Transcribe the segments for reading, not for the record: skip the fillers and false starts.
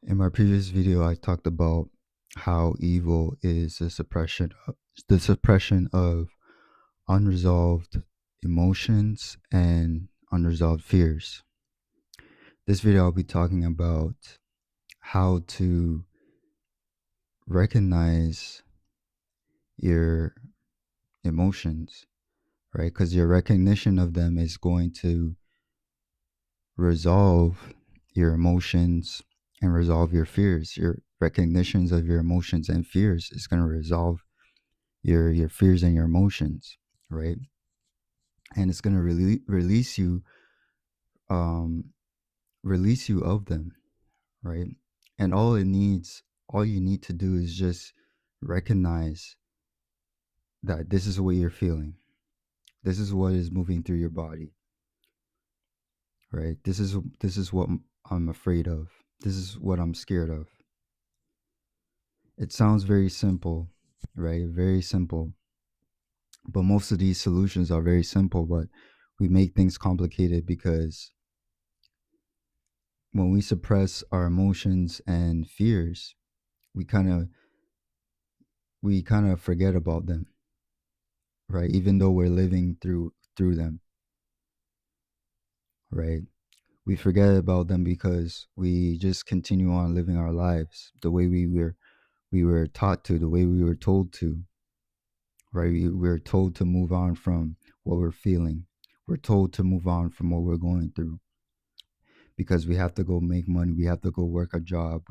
In my previous video, I talked about how evil is the suppression of unresolved emotions and unresolved fears. This video, I'll be talking about how to recognize your emotions, right? Because your recognition of them is going to resolve your emotions and resolve your fears. Your recognitions of your emotions and fears is going to resolve your fears and your emotions, right? And it's going to um release you of them, right? And all you need to do is just recognize that this is what you're feeling. This is what is moving through your body, right? This is what I'm afraid of. This is what I'm scared of. It sounds very simple, right? Very simple. But most of these solutions are very simple, but we make things complicated because when we suppress our emotions and fears, we kind of we kind of forget about them, right? Even though we're living through them, right? We forget about them because we just continue on living our lives the way we were taught to, the way we were told to, right? We're told to move on from what we're feeling. We're told to move on from what we're going through because we have to go make money. We have to go work a job.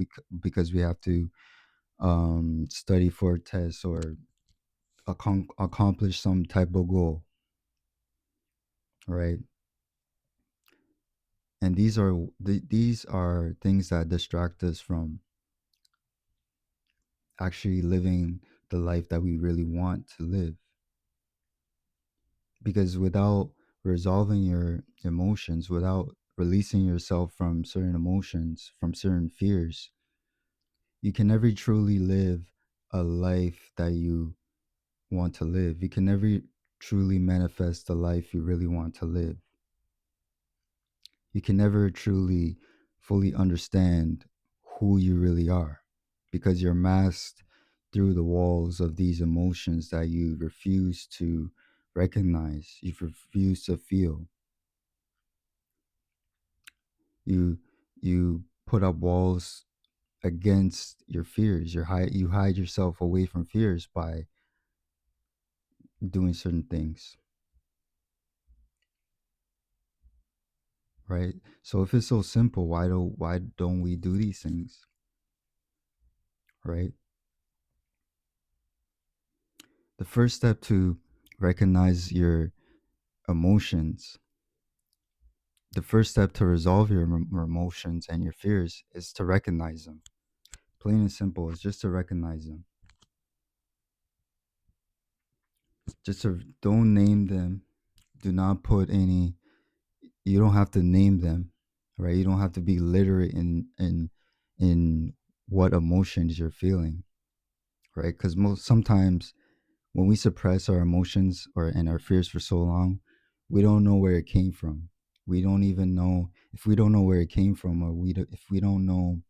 Because we have to study for a test or accomplish some type of goal, right? And these are things that distract us from actually living the life that we really want to live. Because without resolving your emotions, without releasing yourself from certain emotions, from certain fears, you can never truly live a life that you want to live. You can never truly manifest the life you really want to live. You can never truly fully understand who you really are because you're masked through the walls of these emotions that you refuse to recognize, you refuse to feel. You put up walls against your fears. You hide yourself away from fears by doing certain things, right? So if it's so simple, why don't we do these things, right? The first step to recognize your emotions, the first step to resolve your emotions and your fears is to recognize them. Plain and simple, it's just to recognize them. Just to don't name them. Do not put any. You don't have to name them, right? You don't have to be literate in what emotions you're feeling, right? Because most sometimes when we suppress our emotions or and our fears for so long, we don't know where it came from. We don't even know if we don't know where it came from, or if we don't know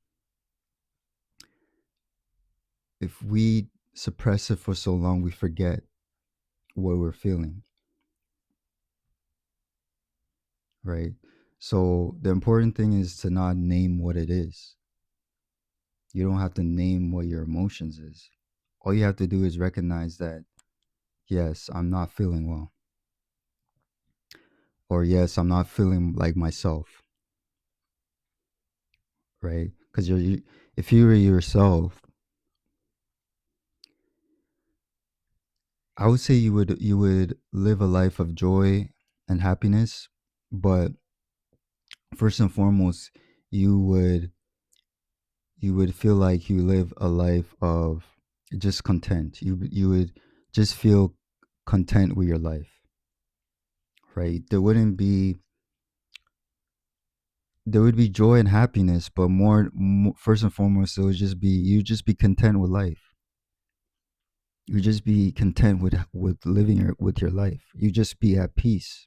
if we suppress it for so long, we forget what we're feeling, right? So the important thing is to not name what it is. You don't have to name what your emotions is. All you have to do is recognize that yes, I'm not feeling well, or yes, I'm not feeling like myself, right? Because if you were yourself, I would say you would live a life of joy and happiness, but first and foremost, you would you would feel like you live a life of just content. You would just feel content with your life, right? There would be joy and happiness, but first and foremost, it would just be you just be content with life. You just be content with living with your life. You just be at peace.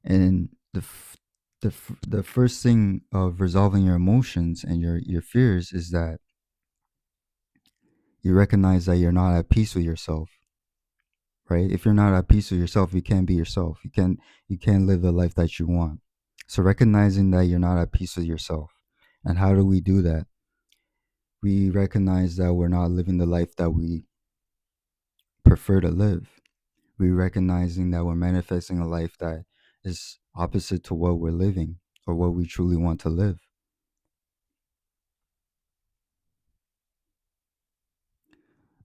And the first thing of resolving your emotions and your fears is that you recognize that you're not at peace with yourself, right? If you're not at peace with yourself, you can't be yourself. You can't live the life that you want. So recognizing that you're not at peace with yourself. And how do we do that? We recognize that we're not living the life that we prefer to live. We recognizing that we're manifesting a life that is opposite to what we're living or what we truly want to live.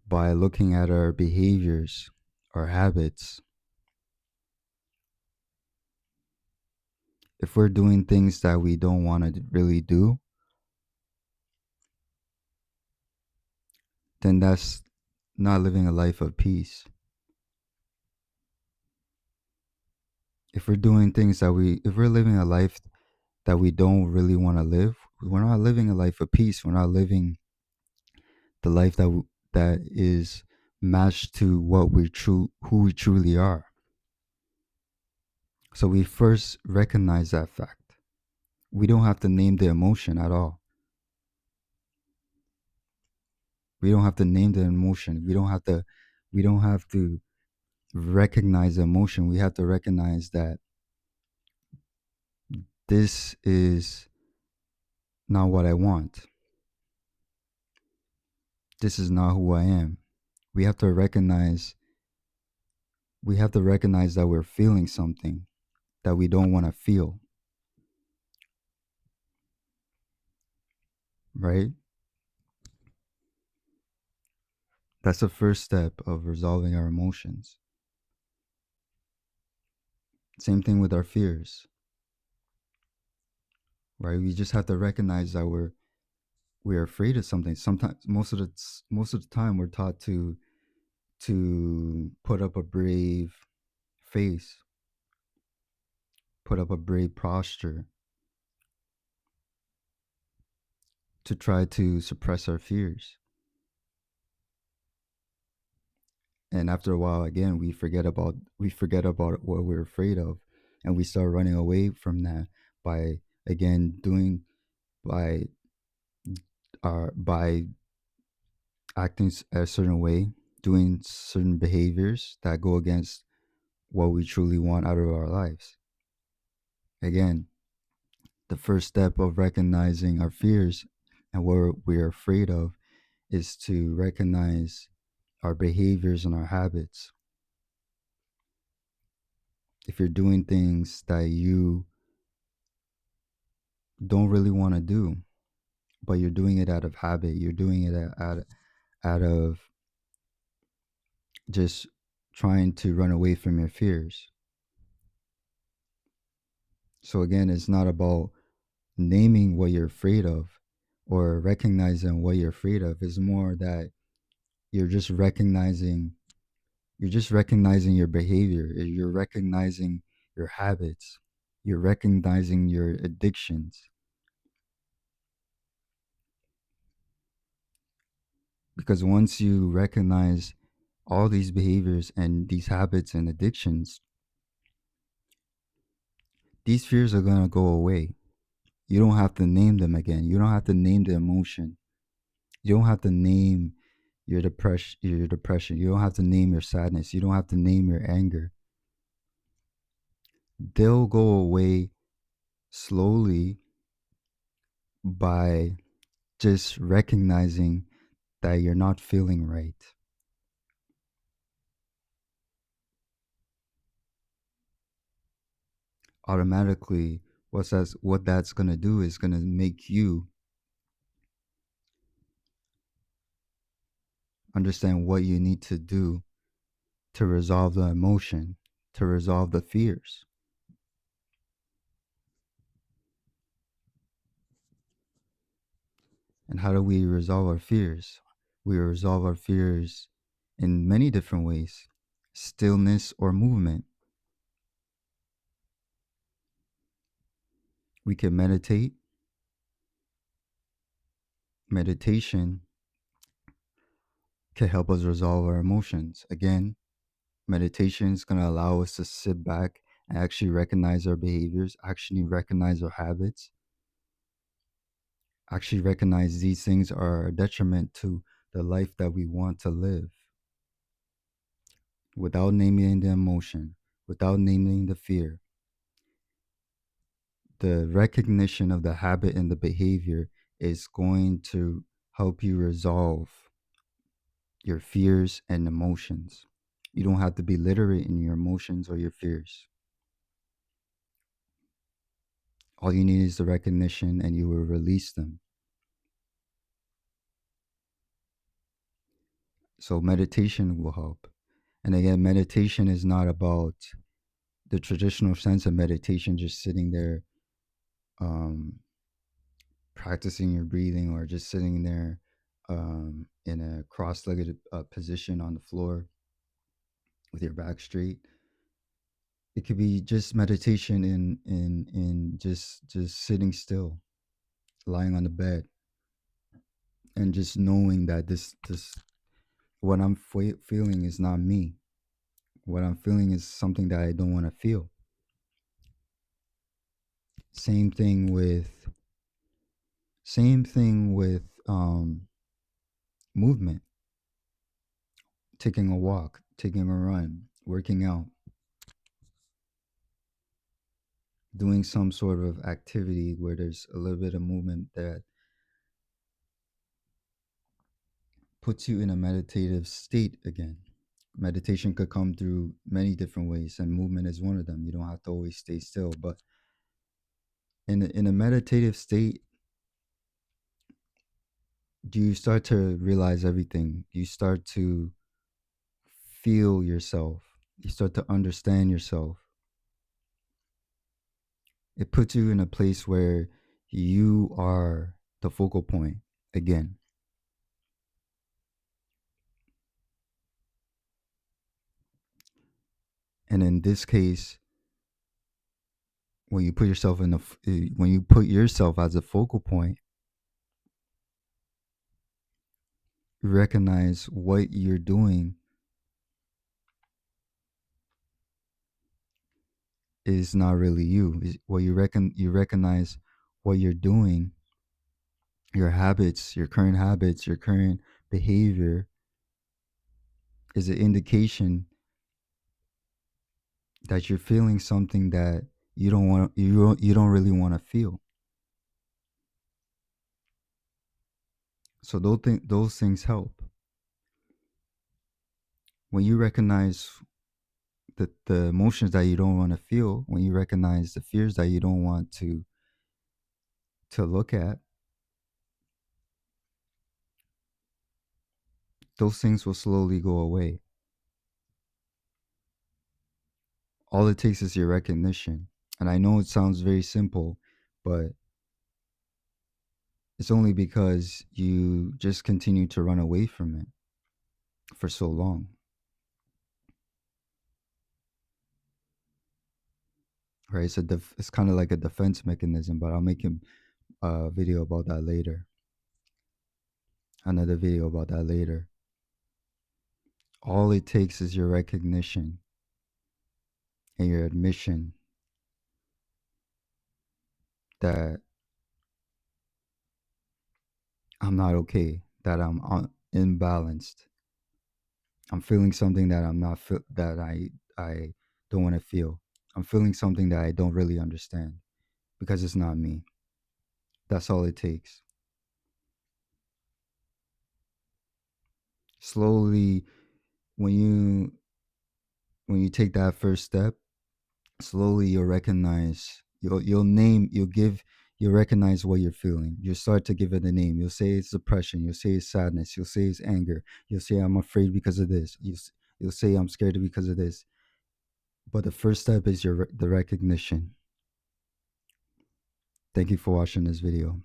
By looking at our behaviors, our habits, if we're doing things that we don't want to really do, then that's not living a life of peace. If we're living a life that we don't really want to live, we're not living a life of peace. We're not living the life that is matched to who we truly are. So we first recognize that fact. We don't have to name the emotion at all. We don't have to name the emotion. We don't have to recognize the emotion. We have to recognize that this is not what I want. This is not who I am. We have to recognize that we're feeling something that we don't want to feel, right? That's the first step of resolving our emotions. Same thing with our fears, right? We just have to recognize that we're afraid of something. Sometimes, most of the time, we're taught to put up a brave face, put up a brave posture, to try to suppress our fears. And after a while, again, we forget about what we're afraid of, and we start running away from that by again doing by by acting a certain way, doing certain behaviors that go against what we truly want out of our lives. Again, the first step of recognizing our fears and what we're afraid of is to recognize our behaviors and our habits. If you're doing things that you don't really want to do, but you're doing it out of habit, you're doing it out of just trying to run away from your fears. So again, it's not about naming what you're afraid of or recognizing what you're afraid of. It's more that you're just recognizing you're just recognizing your behavior, you're recognizing your habits, you're recognizing your addictions. Because once you recognize all these behaviors and these habits and addictions, these fears are going to go away. You don't have to name them again. You don't have to name the emotion. You don't have to name your depression. You don't have to name your sadness. You don't have to name your anger. They'll go away slowly by just recognizing that you're not feeling right. Automatically, what that's going to do is going to make you understand what you need to do to resolve the emotion, to resolve the fears. And how do we resolve our fears? We resolve our fears in many different ways: stillness or movement. We can meditate. Meditation can help us resolve our emotions. Again, meditation is going to allow us to sit back actually recognize our behaviors, actually recognize our habits, actually recognize these things are a detriment to the life that we want to live, without naming the emotion, without naming the fear. The recognition of the habit and the behavior is going to help you resolve your fears and emotions. You don't have to be literate in your emotions or your fears. All you need is the recognition, and you will release them. So, meditation will help. And again, meditation is not about the traditional sense of meditation, just sitting there, um, practicing your breathing, or just sitting there in a cross legged position on the floor with your back straight. It could be just meditation in just sitting still, lying on the bed, and just knowing that this what I'm feeling is not me. What I'm feeling is something that I don't want to feel. Same thing with same thing with movement, taking a walk, taking a run, working out, doing some sort of activity where there's a little bit of movement that puts you in a meditative state again. Meditation could come through many different ways, and movement is one of them. You don't have to always stay still, but in a meditative state, do you start to realize everything? You start to feel yourself. You start to understand yourself. It puts you in a place where you are the focal point again. And in this case, when you put yourself in when you put yourself as a focal point, you recognize what you're doing is not really you. What you recognize what you're doing, your habits, your current behavior is an indication that you're feeling something that you don't really want to feel. So those things help. When you recognize the emotions that you don't want to feel, when you recognize the fears that you don't want to look at, those things will slowly go away. All it takes is your recognition. And I know it sounds very simple, but it's only because you just continue to run away from it for so long. Right? It's kind of like a defense mechanism, but I'll make a video about that later. Another video about that later. All it takes is your recognition and your admission that I'm not okay, that I'm imbalanced. I'm feeling something that that I don't want to feel. I'm feeling something that I don't really understand because it's not me. That's all it takes. Slowly, when you when you take that first step, slowly you'll recognize, you'll recognize what you're feeling. You'll start to give it a name. You'll say it's depression, you'll say it's sadness, you'll say it's anger, you'll say I'm afraid because of this, you'll say I'm scared because of this. But the first step is the recognition. Thank you for watching this video.